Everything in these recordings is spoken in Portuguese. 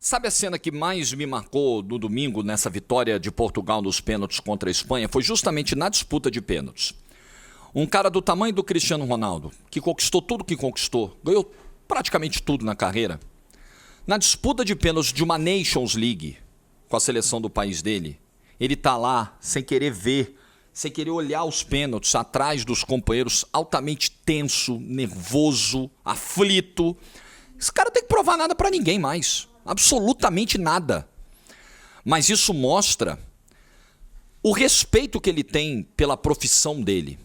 Sabe a cena que mais me marcou no domingo nessa vitória de Portugal nos pênaltis contra a Espanha? Foi justamente na disputa de pênaltis. Um cara do tamanho do Cristiano Ronaldo, que conquistou tudo que conquistou, ganhou praticamente tudo na carreira. Na disputa de pênaltis de uma Nations League, com a seleção do país dele, ele tá lá sem querer ver, sem querer olhar os pênaltis, atrás dos companheiros, altamente tenso, nervoso, aflito. Esse cara não tem que provar nada pra ninguém mais. Absolutamente nada. Mas isso mostra o respeito que ele tem pela profissão dele.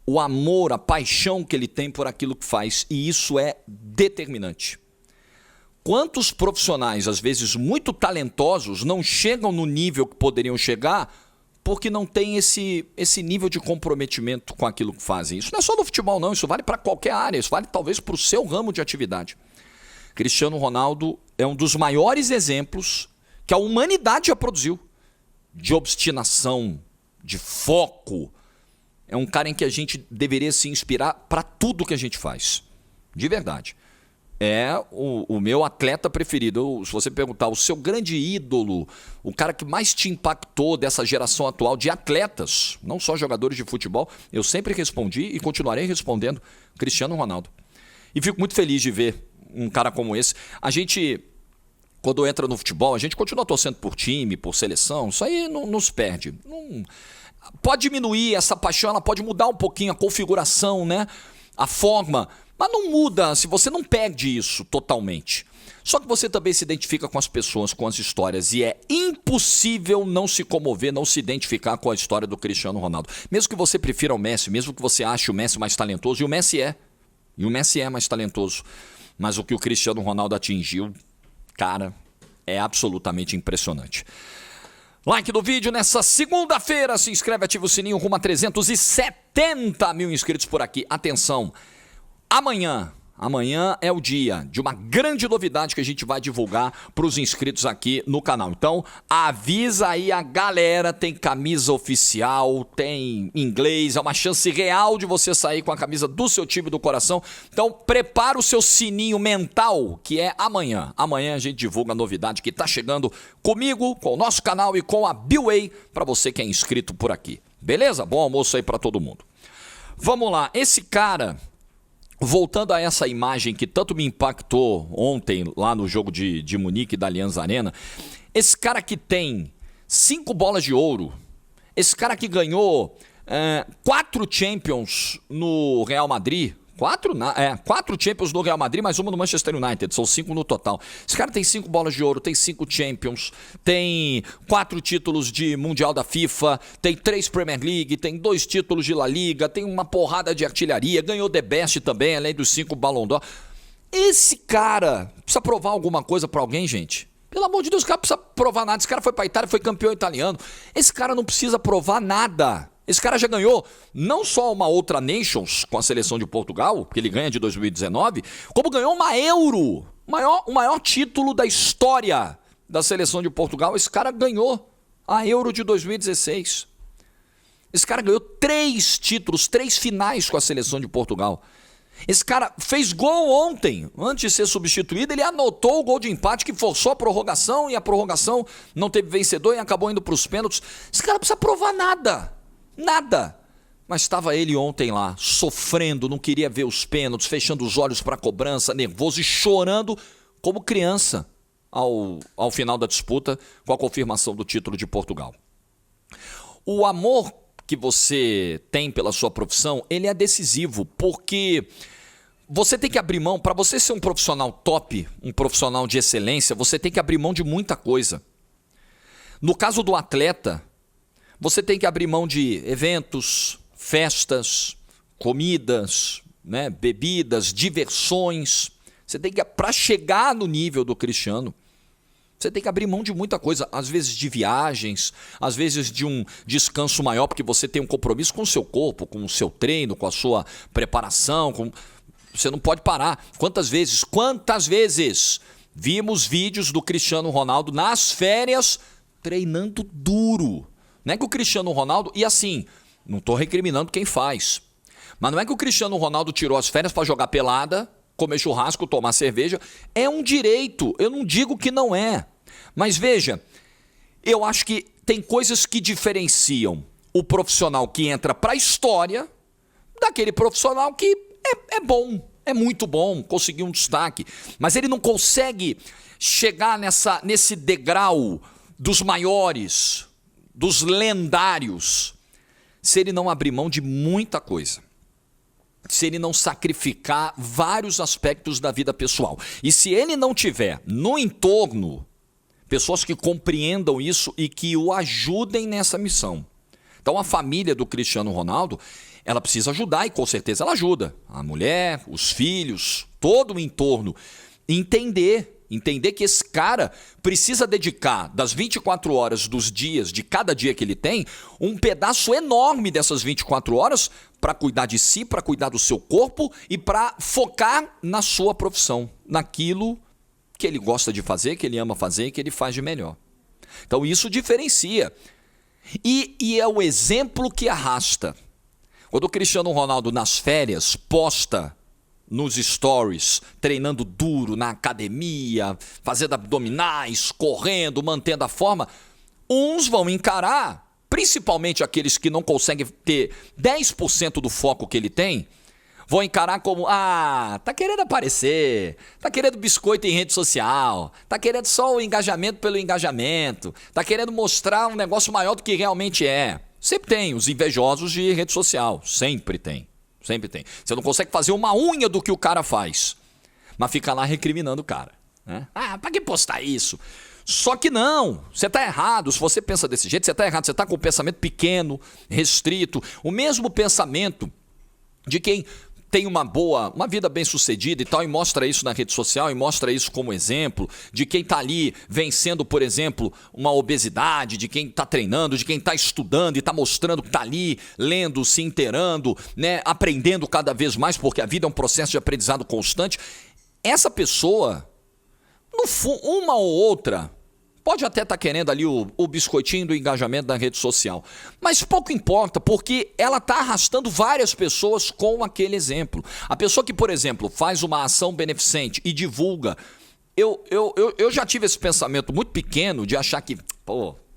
O amor, a paixão que ele tem por aquilo que faz. E isso é determinante. Quantos profissionais, às vezes muito talentosos, não chegam no nível que poderiam chegar porque não tem esse nível de comprometimento com aquilo que fazem. Isso não é só no futebol, não. Isso vale para qualquer área. Isso vale talvez para o seu ramo de atividade. Cristiano Ronaldo é um dos maiores exemplos que a humanidade já produziu. De obstinação, de foco. É um cara em que a gente deveria se inspirar para tudo que a gente faz. De verdade. É o meu atleta preferido. Se você perguntar, o seu grande ídolo, o cara que mais te impactou dessa geração atual de atletas, não só jogadores de futebol, eu sempre respondi e continuarei respondendo, Cristiano Ronaldo. E fico muito feliz de ver um cara como esse. A gente, quando entra no futebol, a gente continua torcendo por time, por seleção, isso aí não nos perde. Não, pode diminuir essa paixão, ela pode mudar um pouquinho a configuração, né? A forma, mas não muda se você não perde isso totalmente. Só que você também se identifica com as pessoas, com as histórias, e é impossível não se comover, não se identificar com a história do Cristiano Ronaldo. Mesmo que você prefira o Messi, mesmo que você ache o Messi mais talentoso, e o Messi é mais talentoso. Mas o que o Cristiano Ronaldo atingiu, cara, é absolutamente impressionante. Like do vídeo nessa segunda-feira. Se inscreve, ativa o sininho, rumo a 370 mil inscritos por aqui. Atenção, amanhã é o dia de uma grande novidade que a gente vai divulgar para os inscritos aqui no canal. Então, avisa aí a galera, tem camisa oficial, tem inglês, é uma chance real de você sair com a camisa do seu time do coração. Então, prepara o seu sininho mental, que é amanhã. Amanhã a gente divulga a novidade que está chegando comigo, com o nosso canal e com a Biway, para você que é inscrito por aqui. Beleza? Bom almoço aí para todo mundo. Vamos lá, esse cara... Voltando a essa imagem que tanto me impactou ontem lá no jogo de Munique da Allianz Arena, esse cara que tem 5 bolas de ouro, esse cara que ganhou 4 Champions no Real Madrid, 4 Champions no Real Madrid, mais uma no Manchester United, são 5 no total. Esse cara tem 5 bolas de ouro, tem 5 Champions, tem 4 títulos de Mundial da FIFA, tem 3 Premier League, tem 2 títulos de La Liga, tem uma porrada de artilharia, ganhou The Best também, além dos 5 Ballon d'Or. Esse cara precisa provar alguma coisa pra alguém, gente? Pelo amor de Deus, esse cara não precisa provar nada. Esse cara foi pra Itália, foi campeão italiano. Esse cara não precisa provar nada. Esse cara já ganhou não só uma outra Nations com a seleção de Portugal, que ele ganha de 2019, como ganhou uma Euro, o maior título da história da seleção de Portugal. Esse cara ganhou a Euro de 2016. Esse cara ganhou 3 títulos, 3 finais com a seleção de Portugal. Esse cara fez gol ontem, antes de ser substituído, ele anotou o gol de empate que forçou a prorrogação, e a prorrogação não teve vencedor e acabou indo para os pênaltis. Esse cara não precisa provar nada. Nada. Mas estava ele ontem lá, sofrendo, não queria ver os pênaltis, fechando os olhos para a cobrança, nervoso e chorando como criança ao final da disputa com a confirmação do título de Portugal. O amor que você tem pela sua profissão, ele é decisivo, porque você tem que abrir mão, para você ser um profissional top, um profissional de excelência, você tem que abrir mão de muita coisa. No caso do atleta, você tem que abrir mão de eventos, festas, comidas, né, bebidas, diversões. Você tem que, para chegar no nível do Cristiano, você tem que abrir mão de muita coisa. Às vezes de viagens, às vezes de um descanso maior, porque você tem um compromisso com o seu corpo, com o seu treino, com a sua preparação. Você não pode parar. Quantas vezes vimos vídeos do Cristiano Ronaldo nas férias treinando duro? Não é que o Cristiano Ronaldo, e assim, não estou recriminando quem faz, mas não é que o Cristiano Ronaldo tirou as férias para jogar pelada, comer churrasco, tomar cerveja. É um direito, eu não digo que não é. Mas veja, eu acho que tem coisas que diferenciam o profissional que entra para a história daquele profissional que é bom, é muito bom, conseguiu um destaque. Mas ele não consegue chegar nesse degrau dos maiores, dos lendários, se ele não abrir mão de muita coisa. Se ele não sacrificar vários aspectos da vida pessoal. E se ele não tiver no entorno pessoas que compreendam isso e que o ajudem nessa missão. Então a família do Cristiano Ronaldo, ela precisa ajudar e com certeza ela ajuda. A mulher, os filhos, todo o entorno. Entender que esse cara precisa dedicar das 24 horas dos dias, de cada dia que ele tem, um pedaço enorme dessas 24 horas para cuidar de si, para cuidar do seu corpo e para focar na sua profissão, naquilo que ele gosta de fazer, que ele ama fazer e que ele faz de melhor. Então isso diferencia. E é o exemplo que arrasta. Quando o Cristiano Ronaldo nas férias posta nos stories, treinando duro na academia, fazendo abdominais, correndo, mantendo a forma, uns vão encarar, principalmente aqueles que não conseguem ter 10% do foco que ele tem, vão encarar como, tá querendo aparecer, tá querendo biscoito em rede social, tá querendo só o engajamento pelo engajamento, tá querendo mostrar um negócio maior do que realmente é. Sempre tem os invejosos de rede social, sempre tem. Sempre tem. Você não consegue fazer uma unha do que o cara faz, mas fica lá recriminando o cara, né? Pra que postar isso? Só que não, você tá errado. Se você pensa desse jeito, você tá errado. Você tá com um pensamento pequeno, restrito. O mesmo pensamento de quem tem uma vida bem sucedida e tal, e mostra isso na rede social, e mostra isso como exemplo, de quem está ali vencendo, por exemplo, uma obesidade, de quem está treinando, de quem está estudando e está mostrando que está ali, lendo, se inteirando, né, aprendendo cada vez mais, porque a vida é um processo de aprendizado constante. Essa pessoa, uma ou outra, pode até estar querendo ali o biscoitinho do engajamento da rede social. Mas pouco importa, porque ela está arrastando várias pessoas com aquele exemplo. A pessoa que, por exemplo, faz uma ação beneficente e divulga. Eu já tive esse pensamento muito pequeno de achar que,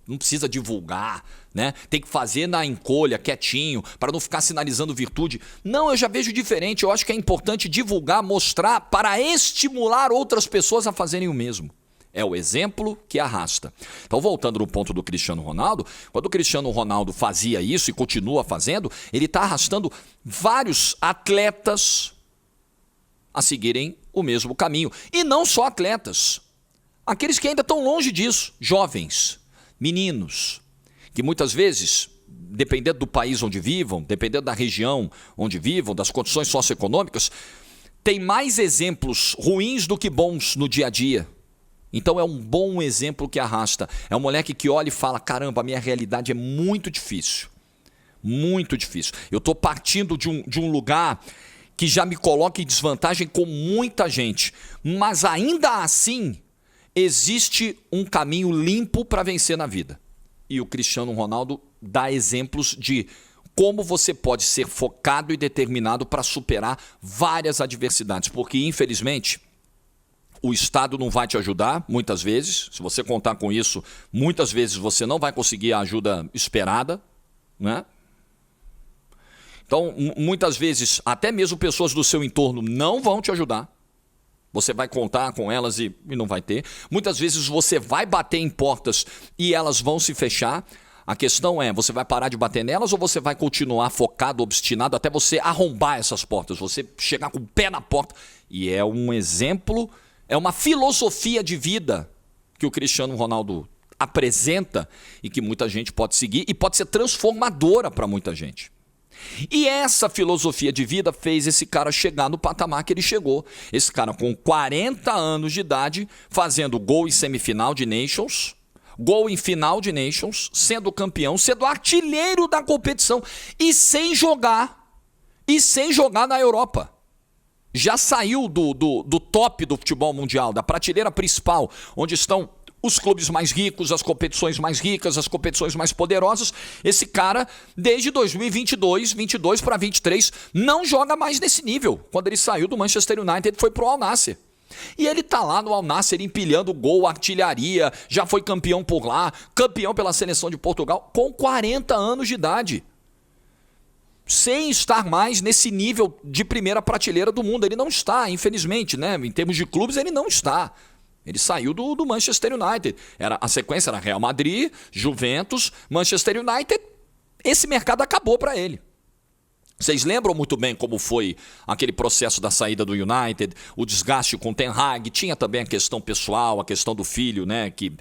não precisa divulgar, né? Tem que fazer na encolha, quietinho, para não ficar sinalizando virtude. Não, eu já vejo diferente. Eu acho que é importante divulgar, mostrar, para estimular outras pessoas a fazerem o mesmo. É o exemplo que arrasta. Então, voltando no ponto do Cristiano Ronaldo, quando o Cristiano Ronaldo fazia isso e continua fazendo, ele está arrastando vários atletas a seguirem o mesmo caminho. E não só atletas. Aqueles que ainda estão longe disso. Jovens, meninos, que muitas vezes, dependendo do país onde vivam, dependendo da região onde vivam, das condições socioeconômicas, tem mais exemplos ruins do que bons no dia a dia. Então é um bom exemplo que arrasta. É um moleque que olha e fala, caramba, a minha realidade é muito difícil. Muito difícil. Eu estou partindo de um lugar que já me coloca em desvantagem com muita gente. Mas ainda assim, existe um caminho limpo para vencer na vida. E o Cristiano Ronaldo dá exemplos de como você pode ser focado e determinado para superar várias adversidades. Porque, infelizmente, o Estado não vai te ajudar, muitas vezes. Se você contar com isso, muitas vezes você não vai conseguir a ajuda esperada, né? Então, muitas vezes, até mesmo pessoas do seu entorno não vão te ajudar. Você vai contar com elas e não vai ter. Muitas vezes você vai bater em portas e elas vão se fechar. A questão é, você vai parar de bater nelas ou você vai continuar focado, obstinado, até você arrombar essas portas, você chegar com o pé na porta. E é um exemplo... É uma filosofia de vida que o Cristiano Ronaldo apresenta e que muita gente pode seguir e pode ser transformadora para muita gente. E essa filosofia de vida fez esse cara chegar no patamar que ele chegou. Esse cara com 40 anos de idade, fazendo gol em semifinal de Nations, gol em final de Nations, sendo campeão, sendo artilheiro da competição e sem jogar na Europa. Já saiu do top do futebol mundial, da prateleira principal, onde estão os clubes mais ricos, as competições mais ricas, as competições mais poderosas. Esse cara, desde 2022, 22 para 23, não joga mais nesse nível. Quando ele saiu do Manchester United, ele foi pro Al Nassr. E ele tá lá no Al Nassr empilhando gol, artilharia, já foi campeão por lá, campeão pela seleção de Portugal, com 40 anos de idade. Sem estar mais nesse nível de primeira prateleira do mundo. Ele não está, infelizmente, né? Em termos de clubes, ele não está. Ele saiu do Manchester United. A sequência era Real Madrid, Juventus, Manchester United. Esse mercado acabou para ele. Vocês lembram muito bem como foi aquele processo da saída do United, o desgaste com o Ten Hag, tinha também a questão pessoal, a questão do filho, né, que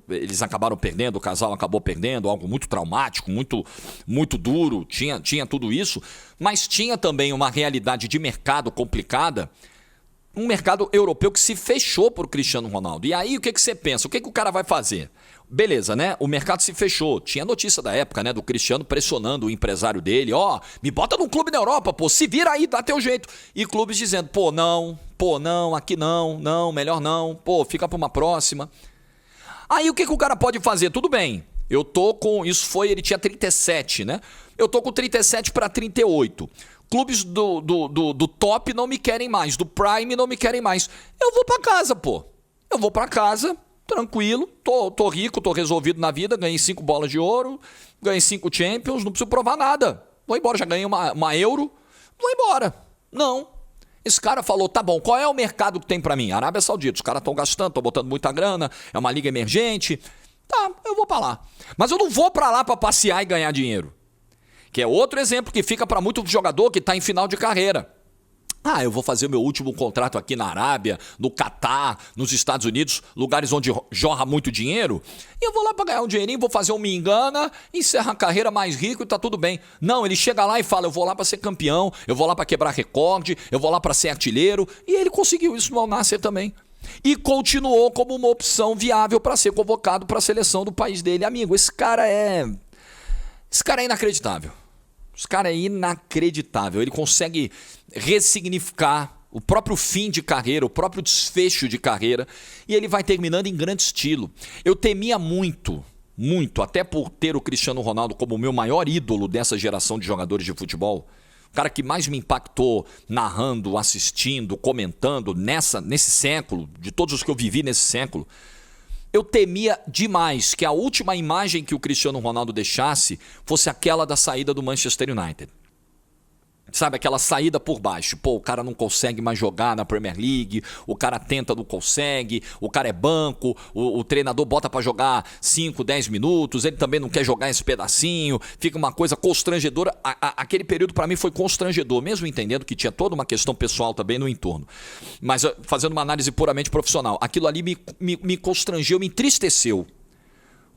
eles acabaram perdendo, o casal acabou perdendo, algo muito traumático, muito, muito duro, tinha tudo isso, mas tinha também uma realidade de mercado complicada, um mercado europeu que se fechou por Cristiano Ronaldo. E aí o que você pensa? O que o cara vai fazer? Beleza, né? O mercado se fechou. Tinha notícia da época, né? Do Cristiano pressionando o empresário dele. Me bota num clube na Europa, pô. Se vira aí, dá teu jeito. E clubes dizendo, pô, não, aqui não, melhor não. Pô, fica pra uma próxima. Aí o que o cara pode fazer? Tudo bem. Eu tô com... ele tinha 37, né? Eu tô com 37 para 38. Clubes do top não me querem mais, do Prime não me querem mais. Eu vou pra casa, pô. Eu vou pra casa, tranquilo, tô rico, tô resolvido na vida, ganhei 5 bolas de ouro, ganhei 5 Champions, não preciso provar nada. Vou embora, já ganhei uma Euro, vou embora. Não. Esse cara falou, tá bom, qual é o mercado que tem pra mim? Arábia Saudita, os caras estão gastando, estão botando muita grana, é uma liga emergente. Tá, eu vou pra lá. Mas eu não vou pra lá pra passear e ganhar dinheiro. Que é outro exemplo que fica para muito jogador que está em final de carreira. Eu vou fazer o meu último contrato aqui na Arábia, no Catar, nos Estados Unidos, lugares onde jorra muito dinheiro. E eu vou lá para ganhar um dinheirinho, vou fazer um me engana, encerra a carreira mais rico e tá tudo bem. Não, ele chega lá e fala, eu vou lá para ser campeão, eu vou lá para quebrar recorde, eu vou lá para ser artilheiro. E ele conseguiu isso no Al Nassr também. E continuou como uma opção viável para ser convocado para a seleção do país dele. Amigo, esse cara é inacreditável. Esse cara é inacreditável. Ele consegue ressignificar o próprio fim de carreira, o próprio desfecho de carreira, e ele vai terminando em grande estilo. Eu temia muito, até por ter o Cristiano Ronaldo como o meu maior ídolo dessa geração de jogadores de futebol, o cara que mais me impactou narrando, assistindo, comentando nesse século, de todos os que eu vivi nesse século. Eu temia demais que a última imagem que o Cristiano Ronaldo deixasse fosse aquela da saída do Manchester United. Sabe, aquela saída por baixo. Pô, o cara não consegue mais jogar na Premier League, o cara tenta, não consegue, o cara é banco, o treinador bota pra jogar 5, 10 minutos, ele também não quer jogar esse pedacinho, fica uma coisa constrangedora. Aquele período pra mim foi constrangedor, mesmo entendendo que tinha toda uma questão pessoal também no entorno. Mas fazendo uma análise puramente profissional, aquilo ali me constrangeu, me entristeceu.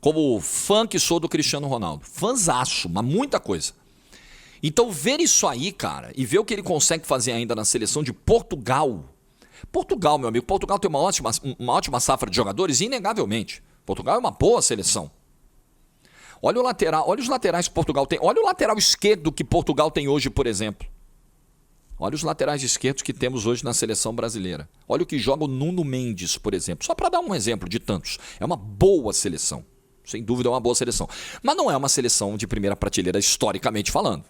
Como fã que sou do Cristiano Ronaldo. Fãzaço, mas muita coisa. Então, ver isso aí, cara, e ver o que ele consegue fazer ainda na seleção de Portugal. Portugal, meu amigo, Portugal tem uma ótima safra de jogadores, inegavelmente. Portugal é uma boa seleção. Olha o lateral, olha os laterais que Portugal tem. Olha o lateral esquerdo que Portugal tem hoje, por exemplo. Olha os laterais esquerdos que temos hoje na seleção brasileira. Olha o que joga o Nuno Mendes, por exemplo. Só para dar um exemplo de tantos. É uma boa seleção. Sem dúvida é uma boa seleção. Mas não é uma seleção de primeira prateleira, historicamente falando.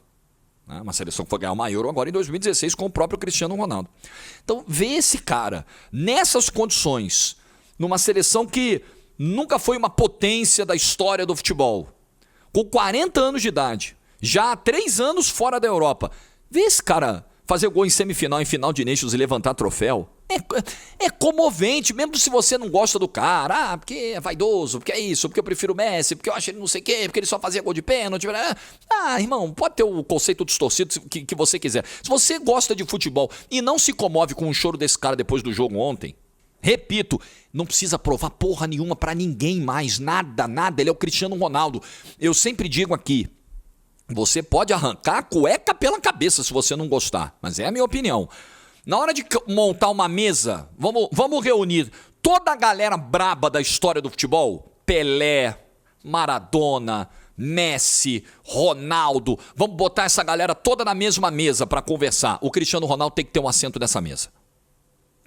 Uma seleção que foi ganhar uma Euro agora em 2016 com o próprio Cristiano Ronaldo. Então, ver esse cara nessas condições, numa seleção que nunca foi uma potência da história do futebol, com 40 anos de idade, já há 3 anos fora da Europa, ver esse cara fazer gol em semifinal, em final de Nations e levantar troféu, é comovente, mesmo se você não gosta do cara. Porque é vaidoso, porque é isso, porque eu prefiro o Messi, porque eu acho ele não sei o quê, porque ele só fazia gol de pênalti. Irmão, pode ter o conceito distorcido que você quiser. Se você gosta de futebol e não se comove com o choro desse cara depois do jogo ontem, repito, não precisa provar porra nenhuma pra ninguém mais, nada, ele é o Cristiano Ronaldo. Eu sempre digo aqui, você pode arrancar a cueca pela cabeça se você não gostar, mas é a minha opinião. Na hora de montar uma mesa, vamos reunir toda a galera braba da história do futebol. Pelé, Maradona, Messi, Ronaldo. Vamos botar essa galera toda na mesma mesa para conversar. O Cristiano Ronaldo tem que ter um assento nessa mesa.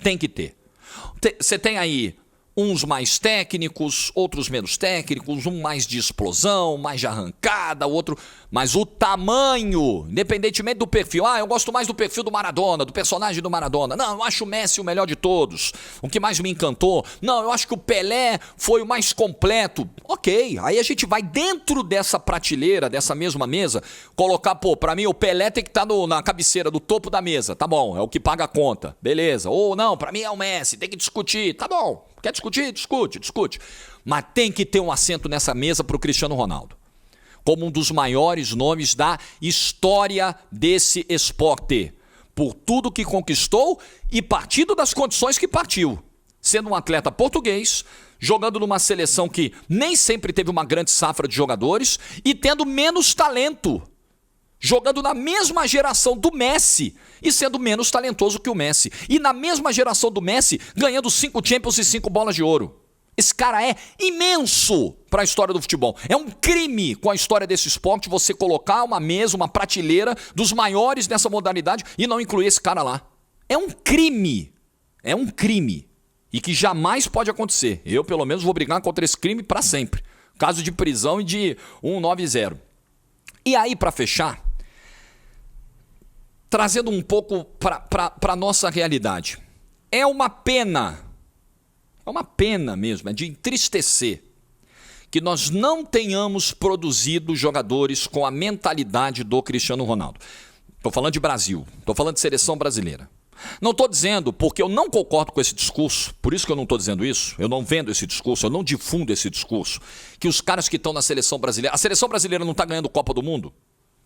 Tem que ter. Você tem aí Uns mais técnicos, outros menos técnicos, um mais de explosão, mais de arrancada, outro... Mas o tamanho, independentemente do perfil. Eu gosto mais do perfil do Maradona, do personagem do Maradona. Não, eu acho o Messi o melhor de todos. O que mais me encantou. Não, eu acho que o Pelé foi o mais completo. Ok, aí a gente vai dentro dessa prateleira, dessa mesma mesa, colocar, pra mim o Pelé tem que estar na cabeceira do topo da mesa. Tá bom, é o que paga a conta. Beleza. Ou não, pra mim é o Messi, tem que discutir. Tá bom. Quer discutir? Discute. Mas tem que ter um assento nessa mesa pro Cristiano Ronaldo. Como um dos maiores nomes da história desse esporte. Por tudo que conquistou e partindo das condições que partiu. Sendo um atleta português, jogando numa seleção que nem sempre teve uma grande safra de jogadores e tendo menos talento. Jogando na mesma geração do Messi e sendo menos talentoso que o Messi. E na mesma geração do Messi, ganhando 5 Champions e 5 bolas de ouro. Esse cara é imenso para a história do futebol. É um crime com a história desse esporte você colocar uma mesa, uma prateleira dos maiores nessa modalidade e não incluir esse cara lá. É um crime. É um crime. E que jamais pode acontecer. Eu, pelo menos, vou brigar contra esse crime para sempre. Caso de prisão e de 190. E aí, para fechar, trazendo um pouco para a nossa realidade. É uma pena mesmo, é de entristecer que nós não tenhamos produzido jogadores com a mentalidade do Cristiano Ronaldo. Estou falando de Brasil, estou falando de seleção brasileira. Não estou dizendo, porque eu não concordo com esse discurso, por isso que eu não estou dizendo isso, eu não vendo esse discurso, eu não difundo esse discurso, que os caras que estão na seleção brasileira... A seleção brasileira não está ganhando Copa do Mundo?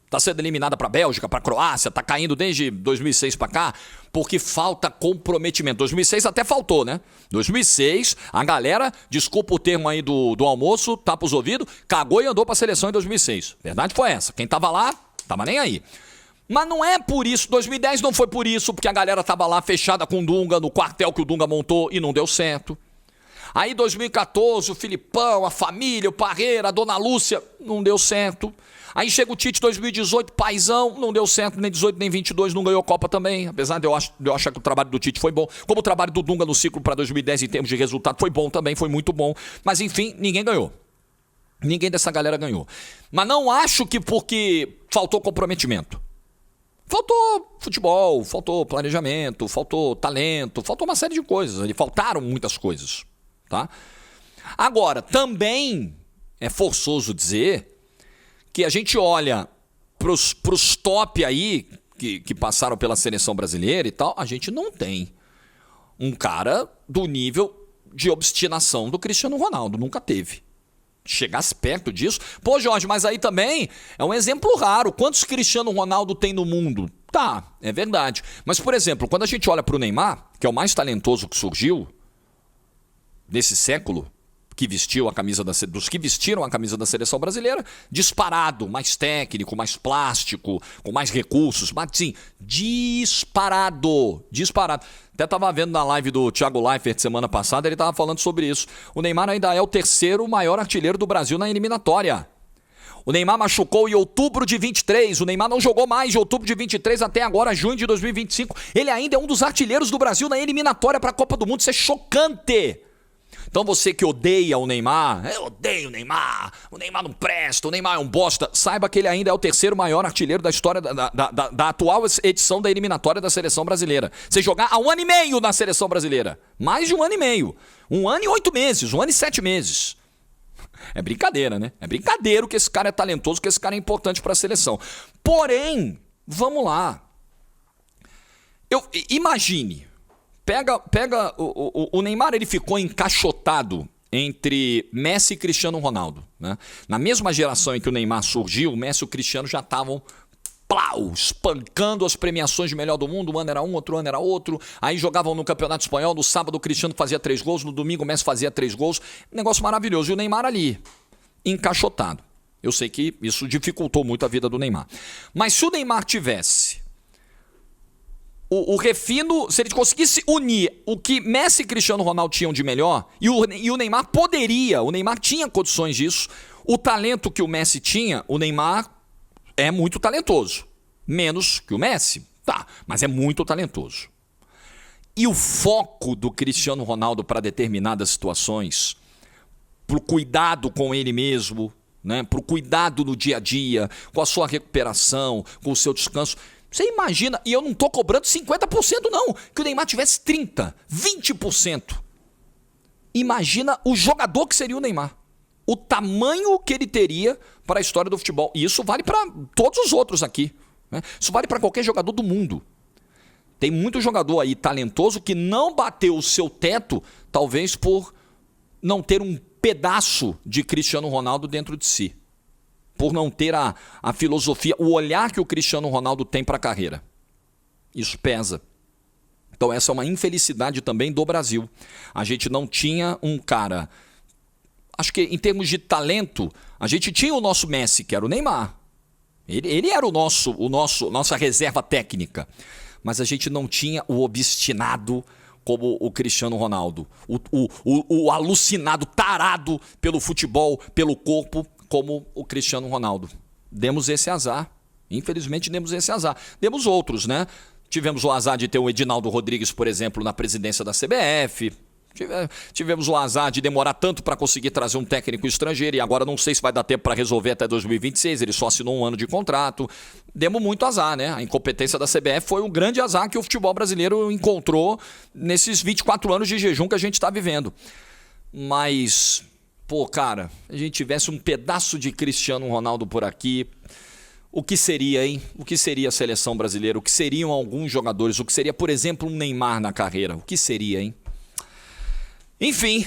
Está sendo eliminada para a Bélgica, para a Croácia, está caindo desde 2006 para cá, porque falta comprometimento. 2006 até faltou, né? 2006, a galera, desculpa o termo aí do almoço, tapa os ouvidos, cagou e andou para a seleção em 2006. Verdade foi essa. Quem estava lá, estava nem aí. Mas não é por isso, 2010 não foi por isso, porque a galera estava lá fechada com o Dunga, no quartel que o Dunga montou e não deu certo. Aí 2014, o Filipão, a família, o Parreira, a Dona Lúcia, não deu certo. Aí chega o Tite 2018, paizão, não deu certo, nem 18 nem 22, não ganhou Copa também. Apesar de eu achar que o trabalho do Tite foi bom. Como o trabalho do Dunga no ciclo para 2010 em termos de resultado foi bom também, foi muito bom. Mas enfim, ninguém ganhou. Ninguém dessa galera ganhou. Mas não acho que porque faltou comprometimento. Faltou futebol, faltou planejamento, faltou talento, faltou uma série de coisas. Faltaram muitas coisas, tá? Agora, também é forçoso dizer que a gente olha pros top aí, que passaram pela seleção brasileira e tal, a gente não tem um cara do nível de obstinação do Cristiano Ronaldo, nunca teve. Chegasse perto disso. Pô, Jorge, mas aí também é um exemplo raro. Quantos Cristiano Ronaldo tem no mundo? Tá, é verdade. Mas, por exemplo, quando a gente olha pro Neymar, que é o mais talentoso que surgiu desse século, que vestiu a camisa dos que vestiram a camisa da seleção brasileira, disparado, mais técnico, mais plástico, com mais recursos, mas sim, disparado. Até estava vendo na live do Thiago Leifert semana passada, ele estava falando sobre isso. O Neymar ainda é o terceiro maior artilheiro do Brasil na eliminatória. O Neymar machucou em outubro de 23, o Neymar não jogou mais de outubro de 23 até agora, junho de 2025. Ele ainda é um dos artilheiros do Brasil na eliminatória para a Copa do Mundo, isso é chocante. Então você que odeia o Neymar, eu odeio o Neymar não presta, o Neymar é um bosta, saiba que ele ainda é o terceiro maior artilheiro da história da atual edição da eliminatória da seleção brasileira. Você jogar há 1 ano e meio na seleção brasileira, mais de 1 ano e meio, 1 ano e 8 meses, 1 ano e 7 meses. É brincadeira, né? É brincadeira que esse cara é talentoso, que esse cara é importante para a seleção. Porém, vamos lá. Imagine... Pega o Neymar, ele ficou encaixotado entre Messi e Cristiano Ronaldo, né? Na mesma geração em que o Neymar surgiu, o Messi e o Cristiano já estavam espancando as premiações de melhor do mundo. Um ano era um, outro ano era outro. Aí jogavam no Campeonato Espanhol, no sábado o Cristiano fazia 3 gols, no domingo o Messi fazia 3 gols. Negócio maravilhoso. E o Neymar ali, encaixotado. Eu sei que isso dificultou muito a vida do Neymar. Mas se o Neymar tivesse... O refino, se ele conseguisse unir o que Messi e Cristiano Ronaldo tinham de melhor, e o Neymar poderia, o Neymar tinha condições disso, o talento que o Messi tinha, o Neymar é muito talentoso. Menos que o Messi, tá, mas é muito talentoso. E o foco do Cristiano Ronaldo para determinadas situações, para o cuidado com ele mesmo, né? Para o cuidado no dia a dia, com a sua recuperação, com o seu descanso. Você imagina, e eu não estou cobrando 50% não, que o Neymar tivesse 30%, 20%. Imagina o jogador que seria o Neymar. O tamanho que ele teria para a história do futebol. E isso vale para todos os outros aqui, né? Isso vale para qualquer jogador do mundo. Tem muito jogador aí talentoso que não bateu o seu teto, talvez por não ter um pedaço de Cristiano Ronaldo dentro de si. Por não ter a filosofia, o olhar que o Cristiano Ronaldo tem para a carreira. Isso pesa. Então essa é uma infelicidade também do Brasil. A gente não tinha um cara... Acho que em termos de talento, a gente tinha o nosso Messi, que era o Neymar. Ele era nossa reserva técnica. Mas a gente não tinha o obstinado como o Cristiano Ronaldo. O alucinado, tarado pelo futebol, pelo corpo, como o Cristiano Ronaldo. Demos esse azar. Infelizmente demos esse azar. Demos outros, né? Tivemos o azar de ter o Edinaldo Rodrigues, por exemplo, na presidência da CBF. Tivemos o azar de demorar tanto para conseguir trazer um técnico estrangeiro e agora não sei se vai dar tempo para resolver até 2026, ele só assinou um ano de contrato. Demos muito azar, né? A incompetência da CBF foi um grande azar que o futebol brasileiro encontrou nesses 24 anos de jejum que a gente está vivendo. Mas, pô, cara, a gente tivesse um pedaço de Cristiano Ronaldo por aqui, o que seria, hein? O que seria a seleção brasileira? O que seriam alguns jogadores? O que seria, por exemplo, um Neymar na carreira? O que seria, hein? Enfim,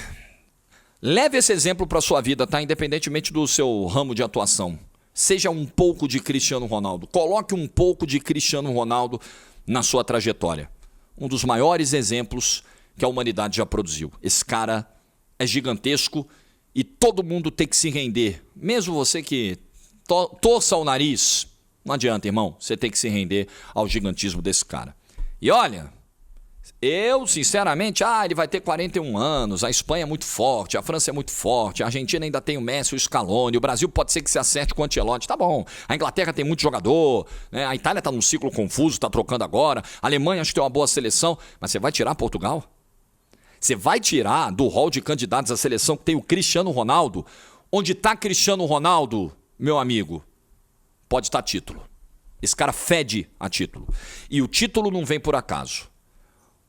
leve esse exemplo para a sua vida, tá? Independentemente do seu ramo de atuação. Seja um pouco de Cristiano Ronaldo. Coloque um pouco de Cristiano Ronaldo na sua trajetória. Um dos maiores exemplos que a humanidade já produziu. Esse cara é gigantesco e todo mundo tem que se render. Mesmo você que torça o nariz, não adianta, irmão. Você tem que se render ao gigantismo desse cara. E olha... Eu, sinceramente, ele vai ter 41 anos, a Espanha é muito forte, a França é muito forte, a Argentina ainda tem o Messi, o Scaloni, o Brasil pode ser que se acerte com o Ancelotti, tá bom. A Inglaterra tem muito jogador, né? A Itália tá num ciclo confuso, tá trocando agora, a Alemanha acho que tem uma boa seleção, mas você vai tirar Portugal? Você vai tirar do hall de candidatos à seleção que tem o Cristiano Ronaldo? Onde tá Cristiano Ronaldo, meu amigo? Pode estar título. Esse cara fede a título. E o título não vem por acaso.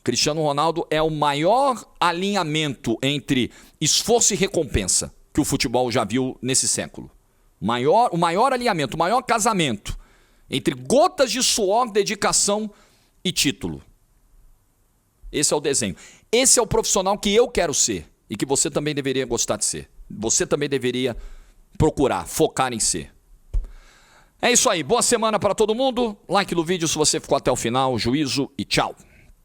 Cristiano Ronaldo é o maior alinhamento entre esforço e recompensa que o futebol já viu nesse século. O maior alinhamento, o maior casamento entre gotas de suor, dedicação e título. Esse é o desenho. Esse é o profissional que eu quero ser e que você também deveria gostar de ser. Você também deveria procurar, focar em ser. É isso aí. Boa semana para todo mundo. Like no vídeo se você ficou até o final. Juízo e tchau.